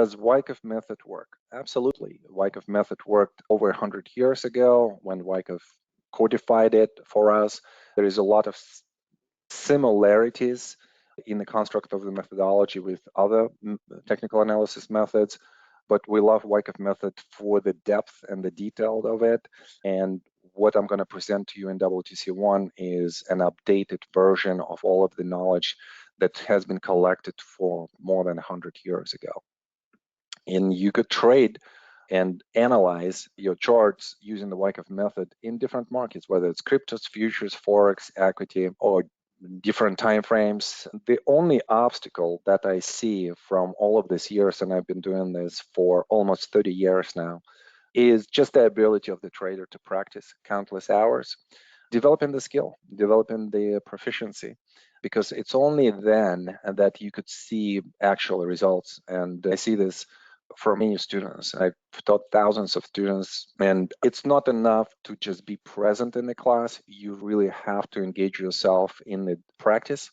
does Wyckoff method work? Absolutely. Wyckoff method worked over 100 years ago when Wyckoff codified it for us. There is a lot of similarities in the construct of the methodology with other technical analysis methods, but we love Wyckoff method for the depth and the detail of it. And what I'm going to present to you in WTC1 is an updated version of all of the knowledge that has been collected for more than 100 years ago. And you could trade and analyze your charts using the Wyckoff method in different markets, whether it's cryptos, futures, forex, equity, or different time frames. The only obstacle that I see from all of these years, and I've been doing this for almost 30 years now, is just the ability of the trader to practice countless hours, developing the skill, developing the proficiency, because it's only then that you could see actual results. And I see this for many students. I've taught thousands of students, and it's not enough to just be present in the class. You really have to engage yourself in the practice